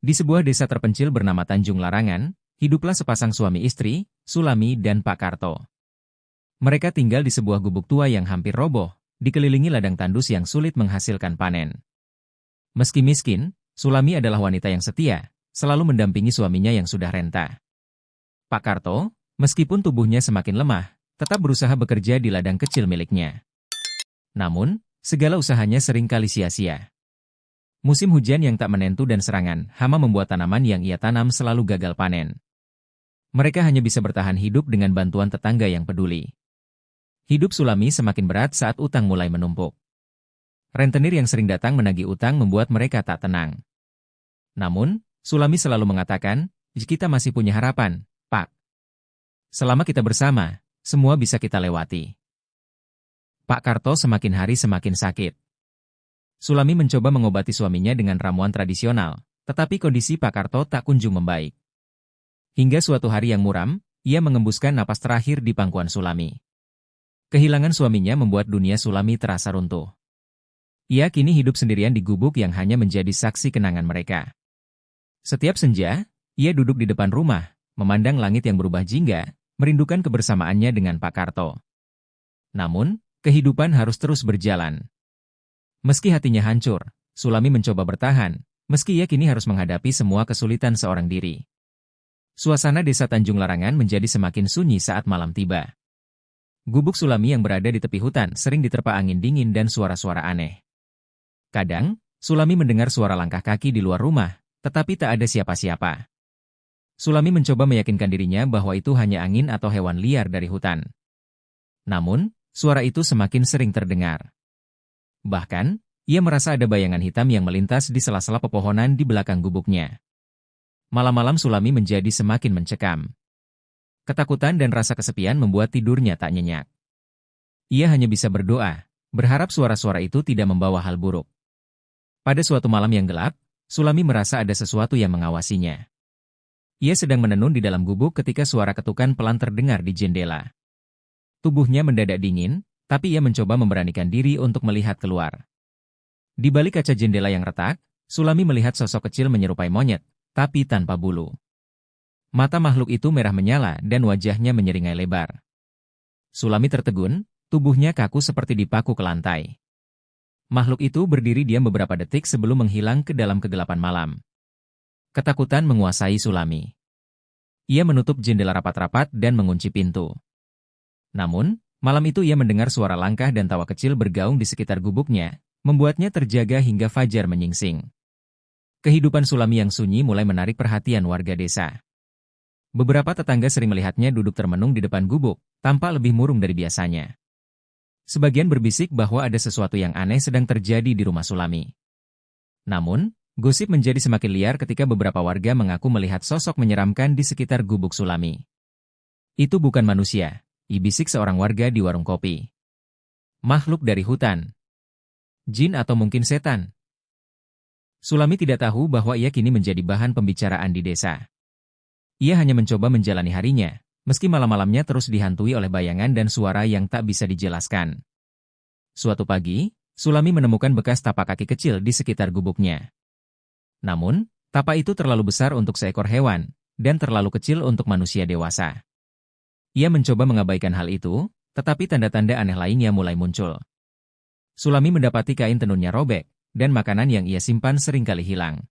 Di sebuah desa terpencil bernama Tanjung Larangan, hiduplah sepasang suami istri, Sulami dan Pak Karto. Mereka tinggal di sebuah gubuk tua yang hampir roboh, dikelilingi ladang tandus yang sulit menghasilkan panen. Meski miskin, Sulami adalah wanita yang setia, selalu mendampingi suaminya yang sudah renta. Pak Karto, meskipun tubuhnya semakin lemah, tetap berusaha bekerja di ladang kecil miliknya. Namun, segala usahanya seringkali sia-sia. Musim hujan yang tak menentu dan serangan hama membuat tanaman yang ia tanam selalu gagal panen. Mereka hanya bisa bertahan hidup dengan bantuan tetangga yang peduli. Hidup Sulami semakin berat saat utang mulai menumpuk. Rentenir yang sering datang menagih utang membuat mereka tak tenang. Namun, Sulami selalu mengatakan, "Kita masih punya harapan, Pak. Selama kita bersama, semua bisa kita lewati." Pak Karto semakin hari semakin sakit. Sulami mencoba mengobati suaminya dengan ramuan tradisional, tetapi kondisi Pak Karto tak kunjung membaik. Hingga suatu hari yang muram, ia mengembuskan napas terakhir di pangkuan Sulami. Kehilangan suaminya membuat dunia Sulami terasa runtuh. Ia kini hidup sendirian di gubuk yang hanya menjadi saksi kenangan mereka. Setiap senja, ia duduk di depan rumah, memandang langit yang berubah jingga, merindukan kebersamaannya dengan Pak Karto. Namun, kehidupan harus terus berjalan. Meski hatinya hancur, Sulami mencoba bertahan, meski ia kini harus menghadapi semua kesulitan seorang diri. Suasana desa Tanjung Larangan menjadi semakin sunyi saat malam tiba. Gubuk Sulami yang berada di tepi hutan sering diterpa angin dingin dan suara-suara aneh. Kadang, Sulami mendengar suara langkah kaki di luar rumah, tetapi tak ada siapa-siapa. Sulami mencoba meyakinkan dirinya bahwa itu hanya angin atau hewan liar dari hutan. Namun, suara itu semakin sering terdengar. Bahkan, ia merasa ada bayangan hitam yang melintas di sela-sela pepohonan di belakang gubuknya. Malam-malam Sulami menjadi semakin mencekam. Ketakutan dan rasa kesepian membuat tidurnya tak nyenyak. Ia hanya bisa berdoa, berharap suara-suara itu tidak membawa hal buruk. Pada suatu malam yang gelap, Sulami merasa ada sesuatu yang mengawasinya. Ia sedang menenun di dalam gubuk ketika suara ketukan pelan terdengar di jendela. Tubuhnya mendadak dingin, tapi ia mencoba memberanikan diri untuk melihat keluar. Di balik kaca jendela yang retak, Sulami melihat sosok kecil menyerupai monyet, tapi tanpa bulu. Mata makhluk itu merah menyala dan wajahnya menyeringai lebar. Sulami tertegun, tubuhnya kaku seperti dipaku ke lantai. Makhluk itu berdiri diam beberapa detik sebelum menghilang ke dalam kegelapan malam. Ketakutan menguasai Sulami. Ia menutup jendela rapat-rapat dan mengunci pintu. Namun, malam itu ia mendengar suara langkah dan tawa kecil bergaung di sekitar gubuknya, membuatnya terjaga hingga fajar menyingsing. Kehidupan Sulami yang sunyi mulai menarik perhatian warga desa. Beberapa tetangga sering melihatnya duduk termenung di depan gubuk, tampak lebih murung dari biasanya. Sebagian berbisik bahwa ada sesuatu yang aneh sedang terjadi di rumah Sulami. Namun, gosip menjadi semakin liar ketika beberapa warga mengaku melihat sosok menyeramkan di sekitar gubuk Sulami. "Itu bukan manusia," bisik seorang warga di warung kopi. "Makhluk dari hutan. Jin atau mungkin setan." Sulami tidak tahu bahwa ia kini menjadi bahan pembicaraan di desa. Ia hanya mencoba menjalani harinya, meski malam-malamnya terus dihantui oleh bayangan dan suara yang tak bisa dijelaskan. Suatu pagi, Sulami menemukan bekas tapak kaki kecil di sekitar gubuknya. Namun, tapak itu terlalu besar untuk seekor hewan, dan terlalu kecil untuk manusia dewasa. Ia mencoba mengabaikan hal itu, tetapi tanda-tanda aneh lainnya mulai muncul. Sulami mendapati kain tenunnya robek, dan makanan yang ia simpan seringkali hilang.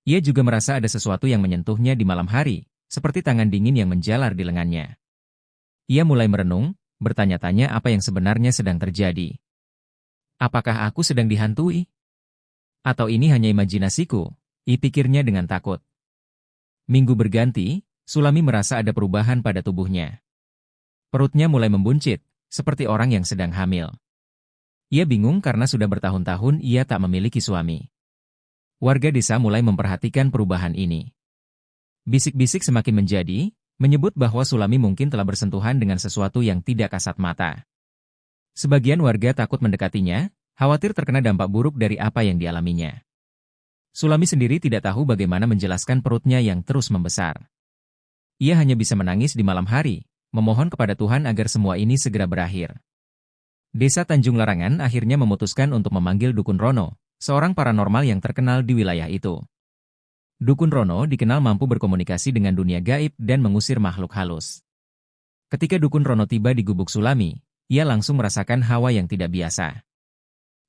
Ia juga merasa ada sesuatu yang menyentuhnya di malam hari, seperti tangan dingin yang menjalar di lengannya. Ia mulai merenung, bertanya-tanya apa yang sebenarnya sedang terjadi. Apakah aku sedang dihantui? Atau ini hanya imajinasiku? Pikirnya dengan takut. Minggu berganti, Sulami merasa ada perubahan pada tubuhnya. Perutnya mulai membuncit, seperti orang yang sedang hamil. Ia bingung karena sudah bertahun-tahun ia tak memiliki suami. Warga desa mulai memperhatikan perubahan ini. Bisik-bisik semakin menjadi, menyebut bahwa Sulami mungkin telah bersentuhan dengan sesuatu yang tidak kasat mata. Sebagian warga takut mendekatinya, khawatir terkena dampak buruk dari apa yang dialaminya. Sulami sendiri tidak tahu bagaimana menjelaskan perutnya yang terus membesar. Ia hanya bisa menangis di malam hari, memohon kepada Tuhan agar semua ini segera berakhir. Desa Tanjung Larangan akhirnya memutuskan untuk memanggil Dukun Rono, seorang paranormal yang terkenal di wilayah itu. Dukun Rono dikenal mampu berkomunikasi dengan dunia gaib dan mengusir makhluk halus. Ketika Dukun Rono tiba di gubuk Sulami, ia langsung merasakan hawa yang tidak biasa.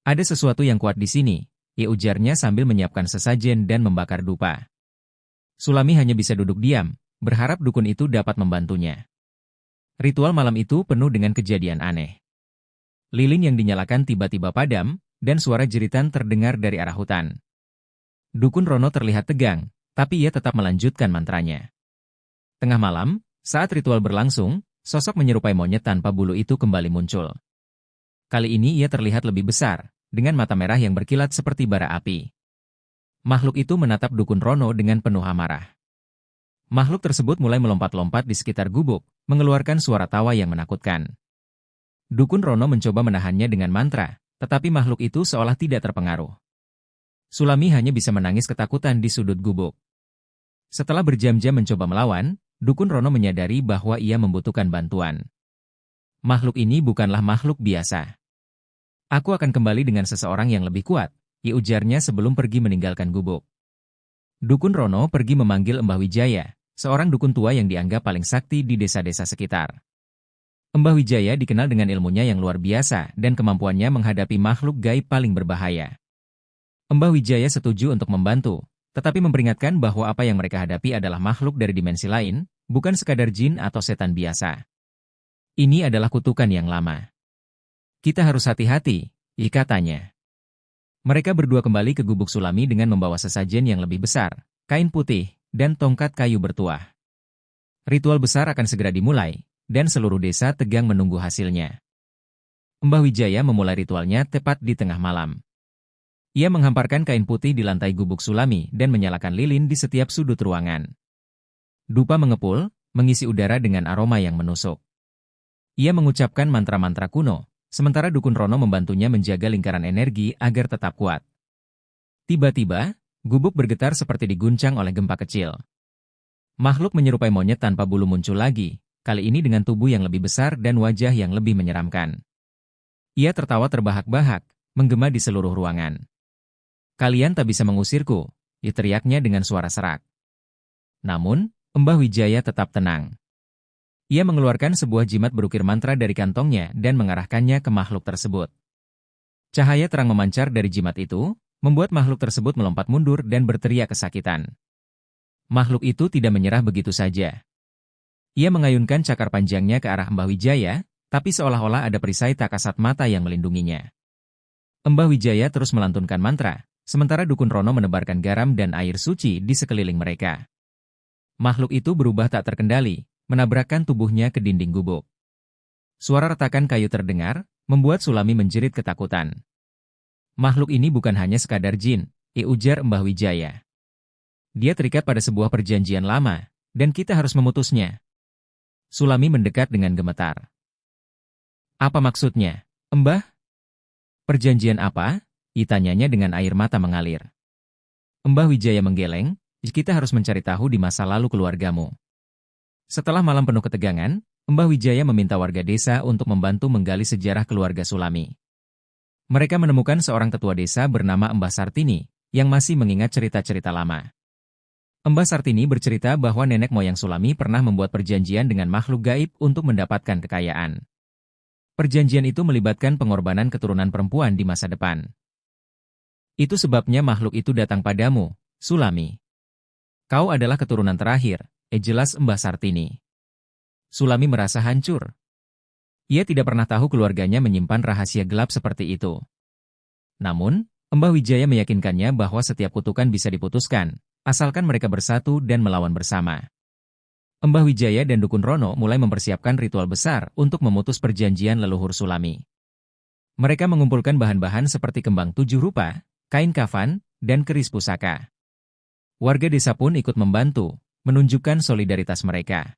Ada sesuatu yang kuat di sini, ia ujarnya sambil menyiapkan sesajen dan membakar dupa. Sulami hanya bisa duduk diam, berharap dukun itu dapat membantunya. Ritual malam itu penuh dengan kejadian aneh. Lilin yang dinyalakan tiba-tiba padam, dan suara jeritan terdengar dari arah hutan. Dukun Rono terlihat tegang, tapi ia tetap melanjutkan mantranya. Tengah malam, saat ritual berlangsung, sosok menyerupai monyet tanpa bulu itu kembali muncul. Kali ini ia terlihat lebih besar, dengan mata merah yang berkilat seperti bara api. Makhluk itu menatap Dukun Rono dengan penuh amarah. Makhluk tersebut mulai melompat-lompat di sekitar gubuk, mengeluarkan suara tawa yang menakutkan. Dukun Rono mencoba menahannya dengan mantra, tetapi makhluk itu seolah tidak terpengaruh. Sulami hanya bisa menangis ketakutan di sudut gubuk. Setelah berjam-jam mencoba melawan, Dukun Rono menyadari bahwa ia membutuhkan bantuan. Makhluk ini bukanlah makhluk biasa. Aku akan kembali dengan seseorang yang lebih kuat, ia ujarnya sebelum pergi meninggalkan gubuk. Dukun Rono pergi memanggil Mbah Wijaya, seorang dukun tua yang dianggap paling sakti di desa-desa sekitar. Mbah Wijaya dikenal dengan ilmunya yang luar biasa dan kemampuannya menghadapi makhluk gaib paling berbahaya. Mbah Wijaya setuju untuk membantu, tetapi memperingatkan bahwa apa yang mereka hadapi adalah makhluk dari dimensi lain, bukan sekadar jin atau setan biasa. Ini adalah kutukan yang lama. Kita harus hati-hati, katanya. Mereka berdua kembali ke gubuk Sulami dengan membawa sesajen yang lebih besar, kain putih, dan tongkat kayu bertuah. Ritual besar akan segera dimulai, dan seluruh desa tegang menunggu hasilnya. Mbah Wijaya memulai ritualnya tepat di tengah malam. Ia menghamparkan kain putih di lantai gubuk Sulami dan menyalakan lilin di setiap sudut ruangan. Dupa mengepul, mengisi udara dengan aroma yang menusuk. Ia mengucapkan mantra-mantra kuno, sementara Dukun Rono membantunya menjaga lingkaran energi agar tetap kuat. Tiba-tiba, gubuk bergetar seperti diguncang oleh gempa kecil. Makhluk menyerupai monyet tanpa bulu muncul lagi, kali ini dengan tubuh yang lebih besar dan wajah yang lebih menyeramkan. Ia tertawa terbahak-bahak, menggema di seluruh ruangan. Kalian tak bisa mengusirku, teriaknya dengan suara serak. Namun, Mbah Wijaya tetap tenang. Ia mengeluarkan sebuah jimat berukir mantra dari kantongnya dan mengarahkannya ke makhluk tersebut. Cahaya terang memancar dari jimat itu, membuat makhluk tersebut melompat mundur dan berteriak kesakitan. Makhluk itu tidak menyerah begitu saja. Ia mengayunkan cakar panjangnya ke arah Mbah Wijaya, tapi seolah-olah ada perisai tak kasat mata yang melindunginya. Mbah Wijaya terus melantunkan mantra, sementara Dukun Rono menebarkan garam dan air suci di sekeliling mereka. Makhluk itu berubah tak terkendali, menabrakkan tubuhnya ke dinding gubuk. Suara retakan kayu terdengar, membuat Sulami menjerit ketakutan. Makhluk ini bukan hanya sekadar jin, ujar Mbah Wijaya. Dia terikat pada sebuah perjanjian lama, dan kita harus memutusnya. Sulami mendekat dengan gemetar. Apa maksudnya, Mbah? Perjanjian apa? Tanyanya dengan air mata mengalir. Mbah Wijaya menggeleng, kita harus mencari tahu di masa lalu keluargamu. Setelah malam penuh ketegangan, Mbah Wijaya meminta warga desa untuk membantu menggali sejarah keluarga Sulami. Mereka menemukan seorang tetua desa bernama Mbah Sartini, yang masih mengingat cerita-cerita lama. Mbah Sartini bercerita bahwa nenek moyang Sulami pernah membuat perjanjian dengan makhluk gaib untuk mendapatkan kekayaan. Perjanjian itu melibatkan pengorbanan keturunan perempuan di masa depan. Itu sebabnya makhluk itu datang padamu, Sulami. Kau adalah keturunan terakhir, jelas Mbah Sartini. Sulami merasa hancur. Ia tidak pernah tahu keluarganya menyimpan rahasia gelap seperti itu. Namun, Mbah Wijaya meyakinkannya bahwa setiap kutukan bisa diputuskan, asalkan mereka bersatu dan melawan bersama. Mbah Wijaya dan Dukun Rono mulai mempersiapkan ritual besar untuk memutus perjanjian leluhur Sulami. Mereka mengumpulkan bahan-bahan seperti kembang 7 rupa, kain kafan, dan keris pusaka. Warga desa pun ikut membantu, menunjukkan solidaritas mereka.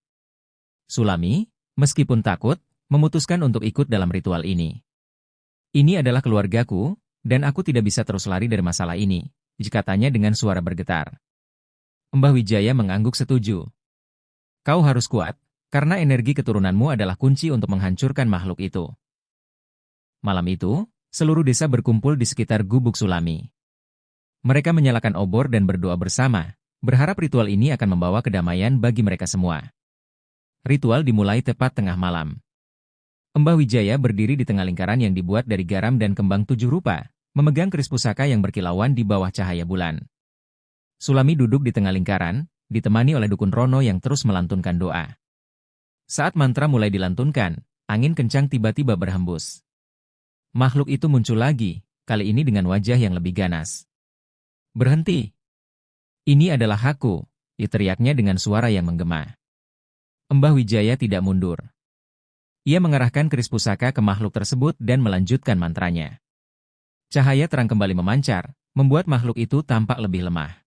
Sulami, meskipun takut, memutuskan untuk ikut dalam ritual ini. Ini adalah keluargaku, dan aku tidak bisa terus lari dari masalah ini, katanya dengan suara bergetar. Mbah Wijaya mengangguk setuju. Kau harus kuat, karena energi keturunanmu adalah kunci untuk menghancurkan makhluk itu. Malam itu, seluruh desa berkumpul di sekitar gubuk Sulami. Mereka menyalakan obor dan berdoa bersama, berharap ritual ini akan membawa kedamaian bagi mereka semua. Ritual dimulai tepat tengah malam. Mbah Wijaya berdiri di tengah lingkaran yang dibuat dari garam dan kembang 7 rupa, memegang keris pusaka yang berkilauan di bawah cahaya bulan. Sulami duduk di tengah lingkaran, ditemani oleh dukun Rono yang terus melantunkan doa. Saat mantra mulai dilantunkan, angin kencang tiba-tiba berhembus. Makhluk itu muncul lagi, kali ini dengan wajah yang lebih ganas. "Berhenti! Ini adalah hakku," teriaknya dengan suara yang menggema. Mbah Wijaya tidak mundur. Ia mengarahkan keris pusaka ke makhluk tersebut dan melanjutkan mantranya. Cahaya terang kembali memancar, membuat makhluk itu tampak lebih lemah.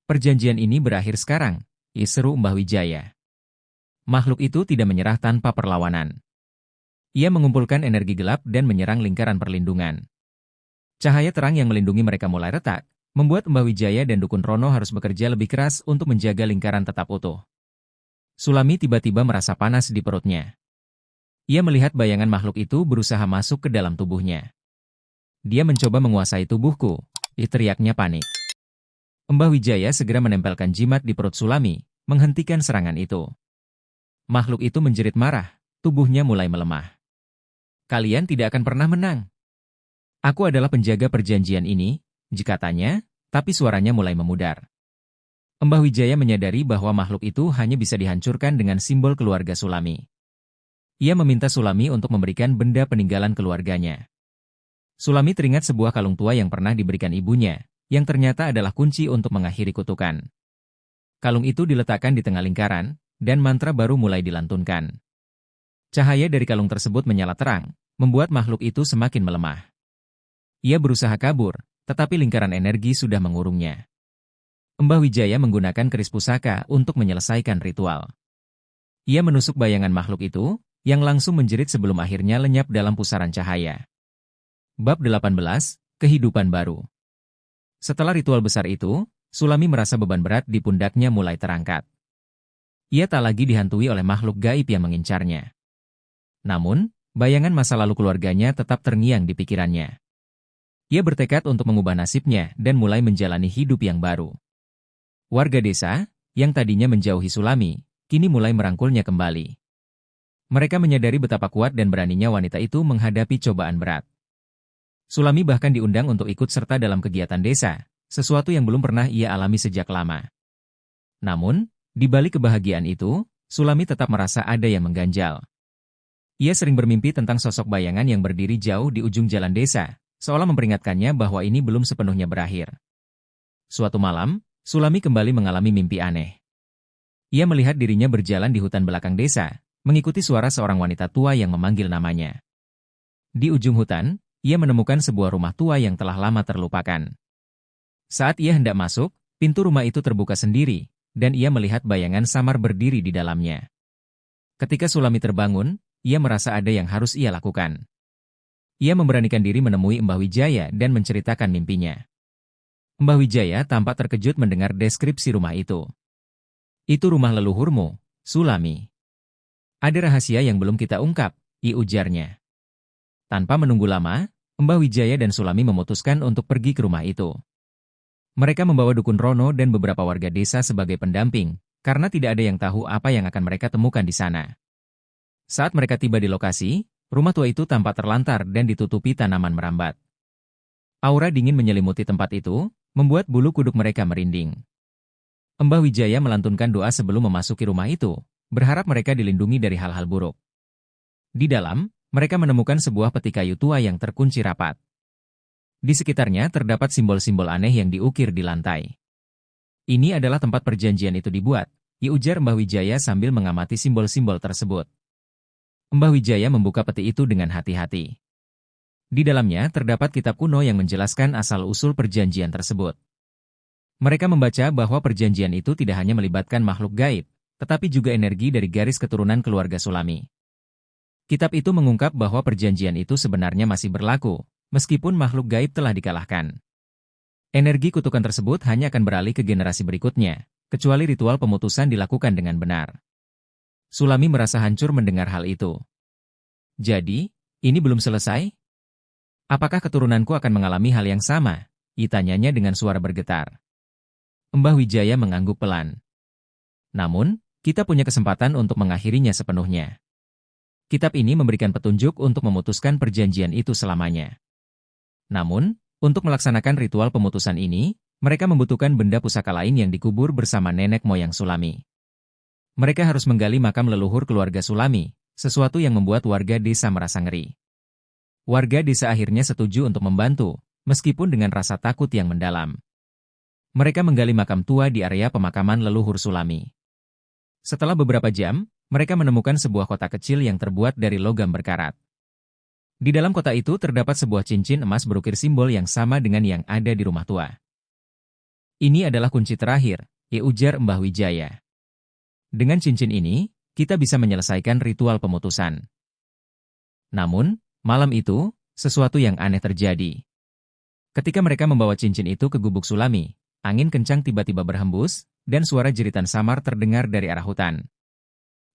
"Perjanjian ini berakhir sekarang," seru Mbah Wijaya. Makhluk itu tidak menyerah tanpa perlawanan. Ia mengumpulkan energi gelap dan menyerang lingkaran perlindungan. Cahaya terang yang melindungi mereka mulai retak, membuat Mbah Wijaya dan dukun Rono harus bekerja lebih keras untuk menjaga lingkaran tetap utuh. Sulami tiba-tiba merasa panas di perutnya. Ia melihat bayangan makhluk itu berusaha masuk ke dalam tubuhnya. "Dia mencoba menguasai tubuhku," teriaknya panik. Mbah Wijaya segera menempelkan jimat di perut Sulami, menghentikan serangan itu. Makhluk itu menjerit marah, tubuhnya mulai melemah. "Kalian tidak akan pernah menang. Aku adalah penjaga perjanjian ini," katanya, tapi suaranya mulai memudar. Mbah Wijaya menyadari bahwa makhluk itu hanya bisa dihancurkan dengan simbol keluarga Sulami. Ia meminta Sulami untuk memberikan benda peninggalan keluarganya. Sulami teringat sebuah kalung tua yang pernah diberikan ibunya, yang ternyata adalah kunci untuk mengakhiri kutukan. Kalung itu diletakkan di tengah lingkaran, dan mantra baru mulai dilantunkan. Cahaya dari kalung tersebut menyala terang, membuat makhluk itu semakin melemah. Ia berusaha kabur, tetapi lingkaran energi sudah mengurungnya. Mbah Wijaya menggunakan keris pusaka untuk menyelesaikan ritual. Ia menusuk bayangan makhluk itu, yang langsung menjerit sebelum akhirnya lenyap dalam pusaran cahaya. Bab 18, Kehidupan Baru. Setelah ritual besar itu, Sulami merasa beban berat di pundaknya mulai terangkat. Ia tak lagi dihantui oleh makhluk gaib yang mengincarnya. Namun, bayangan masa lalu keluarganya tetap terngiang di pikirannya. Ia bertekad untuk mengubah nasibnya dan mulai menjalani hidup yang baru. Warga desa, yang tadinya menjauhi Sulami, kini mulai merangkulnya kembali. Mereka menyadari betapa kuat dan beraninya wanita itu menghadapi cobaan berat. Sulami bahkan diundang untuk ikut serta dalam kegiatan desa, sesuatu yang belum pernah ia alami sejak lama. Namun, di balik kebahagiaan itu, Sulami tetap merasa ada yang mengganjal. Ia sering bermimpi tentang sosok bayangan yang berdiri jauh di ujung jalan desa, seolah memperingatkannya bahwa ini belum sepenuhnya berakhir. Suatu malam, Sulami kembali mengalami mimpi aneh. Ia melihat dirinya berjalan di hutan belakang desa, mengikuti suara seorang wanita tua yang memanggil namanya. Di ujung hutan, ia menemukan sebuah rumah tua yang telah lama terlupakan. Saat ia hendak masuk, pintu rumah itu terbuka sendiri, dan ia melihat bayangan samar berdiri di dalamnya. Ketika Sulami terbangun, ia merasa ada yang harus ia lakukan. Ia memberanikan diri menemui Mbah Wijaya dan menceritakan mimpinya. Mbah Wijaya tampak terkejut mendengar deskripsi rumah itu. "Itu rumah leluhurmu, Sulami. Ada rahasia yang belum kita ungkap," ujarnya. Tanpa menunggu lama, Mbah Wijaya dan Sulami memutuskan untuk pergi ke rumah itu. Mereka membawa dukun Rono dan beberapa warga desa sebagai pendamping, karena tidak ada yang tahu apa yang akan mereka temukan di sana. Saat mereka tiba di lokasi, rumah tua itu tampak terlantar dan ditutupi tanaman merambat. Aura dingin menyelimuti tempat itu, membuat bulu kuduk mereka merinding. Mbah Wijaya melantunkan doa sebelum memasuki rumah itu, berharap mereka dilindungi dari hal-hal buruk. Di dalam, mereka menemukan sebuah peti kayu tua yang terkunci rapat. Di sekitarnya terdapat simbol-simbol aneh yang diukir di lantai. "Ini adalah tempat perjanjian itu dibuat," ujar Mbah Wijaya sambil mengamati simbol-simbol tersebut. Mbah Wijaya membuka peti itu dengan hati-hati. Di dalamnya terdapat kitab kuno yang menjelaskan asal-usul perjanjian tersebut. Mereka membaca bahwa perjanjian itu tidak hanya melibatkan makhluk gaib, tetapi juga energi dari garis keturunan keluarga Sulami. Kitab itu mengungkap bahwa perjanjian itu sebenarnya masih berlaku, meskipun makhluk gaib telah dikalahkan. Energi kutukan tersebut hanya akan beralih ke generasi berikutnya, kecuali ritual pemutusan dilakukan dengan benar. Sulami merasa hancur mendengar hal itu. "Jadi, ini belum selesai? Apakah keturunanku akan mengalami hal yang sama?" tanyanya dengan suara bergetar. Mbah Wijaya mengangguk pelan. Namun, kita punya kesempatan untuk mengakhirinya sepenuhnya. Kitab ini memberikan petunjuk untuk memutuskan perjanjian itu selamanya. Namun, untuk melaksanakan ritual pemutusan ini, mereka membutuhkan benda pusaka lain yang dikubur bersama nenek moyang Sulami. Mereka harus menggali makam leluhur keluarga Sulami, sesuatu yang membuat warga desa merasa ngeri. Warga desa akhirnya setuju untuk membantu, meskipun dengan rasa takut yang mendalam. Mereka menggali makam tua di area pemakaman leluhur Sulami. Setelah beberapa jam, mereka menemukan sebuah kotak kecil yang terbuat dari logam berkarat. Di dalam kotak itu terdapat sebuah cincin emas berukir simbol yang sama dengan yang ada di rumah tua. Ini adalah kunci terakhir, ujar Mbah Wijaya. Dengan cincin ini, kita bisa menyelesaikan ritual pemutusan. Namun, malam itu, sesuatu yang aneh terjadi. Ketika mereka membawa cincin itu ke gubuk Sulami, angin kencang tiba-tiba berhembus, dan suara jeritan samar terdengar dari arah hutan.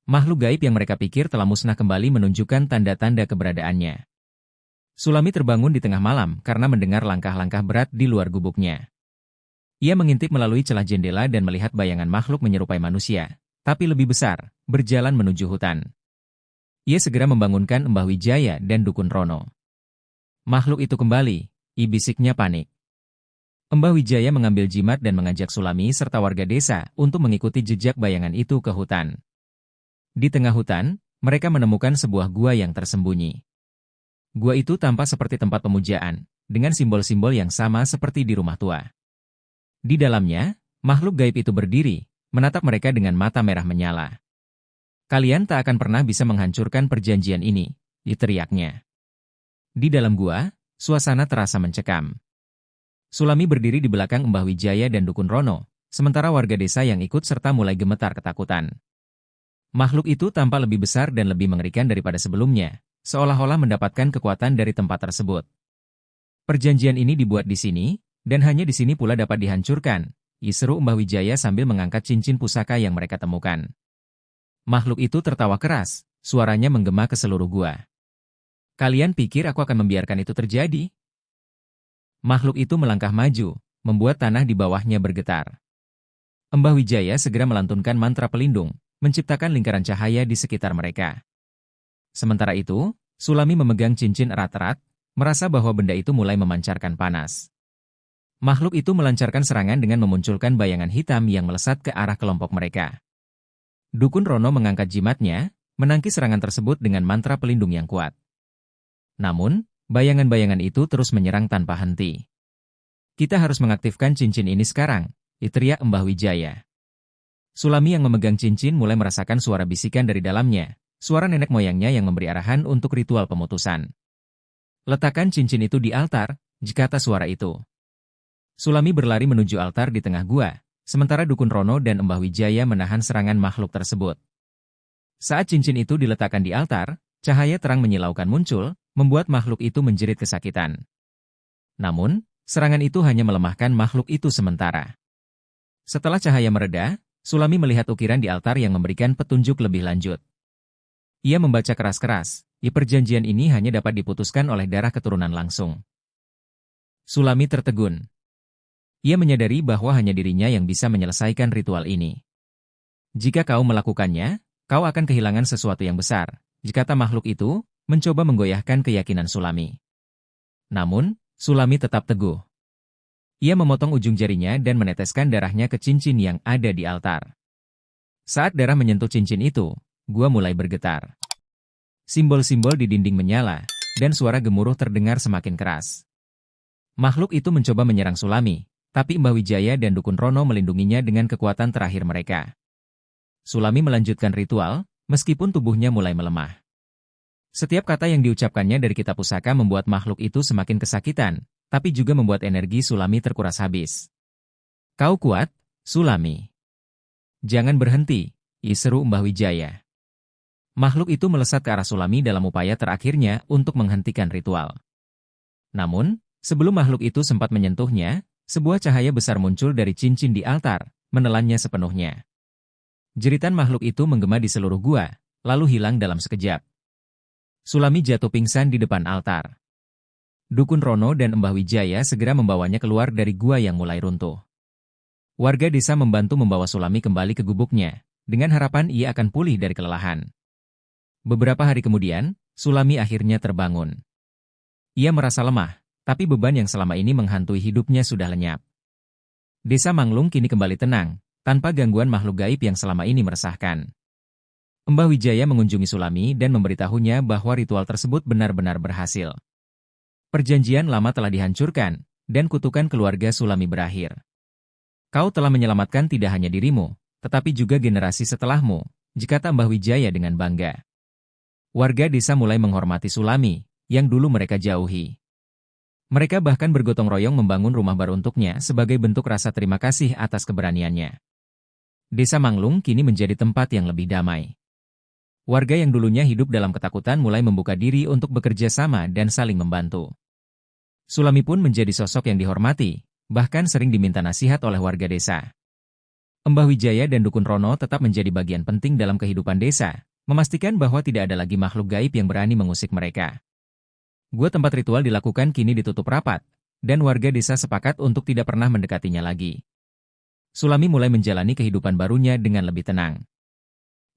Makhluk gaib yang mereka pikir telah musnah kembali menunjukkan tanda-tanda keberadaannya. Sulami terbangun di tengah malam karena mendengar langkah-langkah berat di luar gubuknya. Ia mengintip melalui celah jendela dan melihat bayangan makhluk menyerupai manusia, tapi lebih besar, berjalan menuju hutan. Ia segera membangunkan Mbah Wijaya dan Dukun Rono. Makhluk itu kembali, bisiknya panik. Mbah Wijaya mengambil jimat dan mengajak Sulami serta warga desa untuk mengikuti jejak bayangan itu ke hutan. Di tengah hutan, mereka menemukan sebuah gua yang tersembunyi. Gua itu tampak seperti tempat pemujaan, dengan simbol-simbol yang sama seperti di rumah tua. Di dalamnya, makhluk gaib itu berdiri, menatap mereka dengan mata merah menyala. Kalian tak akan pernah bisa menghancurkan perjanjian ini, teriaknya. Di dalam gua, suasana terasa mencekam. Sulami berdiri di belakang Mbah Wijaya dan Dukun Rono, sementara warga desa yang ikut serta mulai gemetar ketakutan. Makhluk itu tampak lebih besar dan lebih mengerikan daripada sebelumnya, seolah-olah mendapatkan kekuatan dari tempat tersebut. Perjanjian ini dibuat di sini, dan hanya di sini pula dapat dihancurkan, seru Mbah Wijaya sambil mengangkat cincin pusaka yang mereka temukan. Makhluk itu tertawa keras, suaranya menggema ke seluruh gua. Kalian pikir aku akan membiarkan itu terjadi? Makhluk itu melangkah maju, membuat tanah di bawahnya bergetar. Mbah Wijaya segera melantunkan mantra pelindung, menciptakan lingkaran cahaya di sekitar mereka. Sementara itu, Sulami memegang cincin erat-erat, merasa bahwa benda itu mulai memancarkan panas. Makhluk itu melancarkan serangan dengan memunculkan bayangan hitam yang melesat ke arah kelompok mereka. Dukun Rono mengangkat jimatnya, menangkis serangan tersebut dengan mantra pelindung yang kuat. Namun, bayangan-bayangan itu terus menyerang tanpa henti. Kita harus mengaktifkan cincin ini sekarang, teriak Mbah Wijaya. Sulami yang memegang cincin mulai merasakan suara bisikan dari dalamnya, suara nenek moyangnya yang memberi arahan untuk ritual pemutusan. Letakkan cincin itu di altar, kata suara itu. Sulami berlari menuju altar di tengah gua, sementara Dukun Rono dan Mbah Wijaya menahan serangan makhluk tersebut. Saat cincin itu diletakkan di altar, cahaya terang menyilaukan muncul, membuat makhluk itu menjerit kesakitan. Namun, serangan itu hanya melemahkan makhluk itu sementara. Setelah cahaya mereda, Sulami melihat ukiran di altar yang memberikan petunjuk lebih lanjut. Ia membaca keras-keras, perjanjian ini hanya dapat diputuskan oleh darah keturunan langsung. Sulami tertegun. Ia menyadari bahwa hanya dirinya yang bisa menyelesaikan ritual ini. Jika kau melakukannya, kau akan kehilangan sesuatu yang besar, kata makhluk itu, mencoba menggoyahkan keyakinan Sulami. Namun, Sulami tetap teguh. Ia memotong ujung jarinya dan meneteskan darahnya ke cincin yang ada di altar. Saat darah menyentuh cincin itu, gua mulai bergetar. Simbol-simbol di dinding menyala, dan suara gemuruh terdengar semakin keras. Makhluk itu mencoba menyerang Sulami, tapi Mbah Wijaya dan Dukun Rono melindunginya dengan kekuatan terakhir mereka. Sulami melanjutkan ritual, meskipun tubuhnya mulai melemah. Setiap kata yang diucapkannya dari kitab pusaka membuat makhluk itu semakin kesakitan, tapi juga membuat energi Sulami terkuras habis. Kau kuat, Sulami. Jangan berhenti, seru Mbah Wijaya. Makhluk itu melesat ke arah Sulami dalam upaya terakhirnya untuk menghentikan ritual. Namun, sebelum makhluk itu sempat menyentuhnya, sebuah cahaya besar muncul dari cincin di altar, menelannya sepenuhnya. Jeritan makhluk itu menggema di seluruh gua, lalu hilang dalam sekejap. Sulami jatuh pingsan di depan altar. Dukun Rono dan Mbah Wijaya segera membawanya keluar dari gua yang mulai runtuh. Warga desa membantu membawa Sulami kembali ke gubuknya, dengan harapan ia akan pulih dari kelelahan. Beberapa hari kemudian, Sulami akhirnya terbangun. Ia merasa lemah, tapi beban yang selama ini menghantui hidupnya sudah lenyap. Desa Manglung kini kembali tenang, tanpa gangguan makhluk gaib yang selama ini meresahkan. Mbah Wijaya mengunjungi Sulami dan memberitahunya bahwa ritual tersebut benar-benar berhasil. Perjanjian lama telah dihancurkan, dan kutukan keluarga Sulami berakhir. Kau telah menyelamatkan tidak hanya dirimu, tetapi juga generasi setelahmu, jikata Mbah Wijaya dengan bangga. Warga desa mulai menghormati Sulami, yang dulu mereka jauhi. Mereka bahkan bergotong royong membangun rumah baru untuknya sebagai bentuk rasa terima kasih atas keberaniannya. Desa Manglung kini menjadi tempat yang lebih damai. Warga yang dulunya hidup dalam ketakutan mulai membuka diri untuk bekerja sama dan saling membantu. Sulami pun menjadi sosok yang dihormati, bahkan sering diminta nasihat oleh warga desa. Mbah Wijaya dan Dukun Rono tetap menjadi bagian penting dalam kehidupan desa, memastikan bahwa tidak ada lagi makhluk gaib yang berani mengusik mereka. Gua tempat ritual dilakukan kini ditutup rapat, dan warga desa sepakat untuk tidak pernah mendekatinya lagi. Sulami mulai menjalani kehidupan barunya dengan lebih tenang.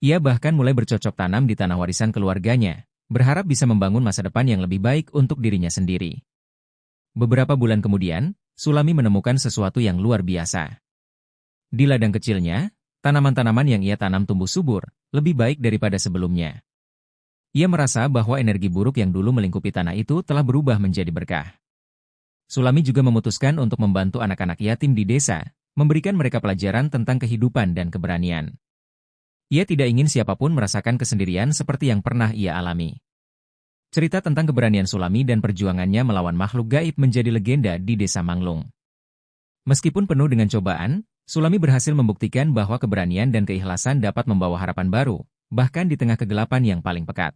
Ia bahkan mulai bercocok tanam di tanah warisan keluarganya, berharap bisa membangun masa depan yang lebih baik untuk dirinya sendiri. Beberapa bulan kemudian, Sulami menemukan sesuatu yang luar biasa. Di ladang kecilnya, tanaman-tanaman yang ia tanam tumbuh subur, lebih baik daripada sebelumnya. Ia merasa bahwa energi buruk yang dulu melingkupi tanah itu telah berubah menjadi berkah. Sulami juga memutuskan untuk membantu anak-anak yatim di desa, memberikan mereka pelajaran tentang kehidupan dan keberanian. Ia tidak ingin siapapun merasakan kesendirian seperti yang pernah ia alami. Cerita tentang keberanian Sulami dan perjuangannya melawan makhluk gaib menjadi legenda di Desa Manglung. Meskipun penuh dengan cobaan, Sulami berhasil membuktikan bahwa keberanian dan keikhlasan dapat membawa harapan baru, bahkan di tengah kegelapan yang paling pekat.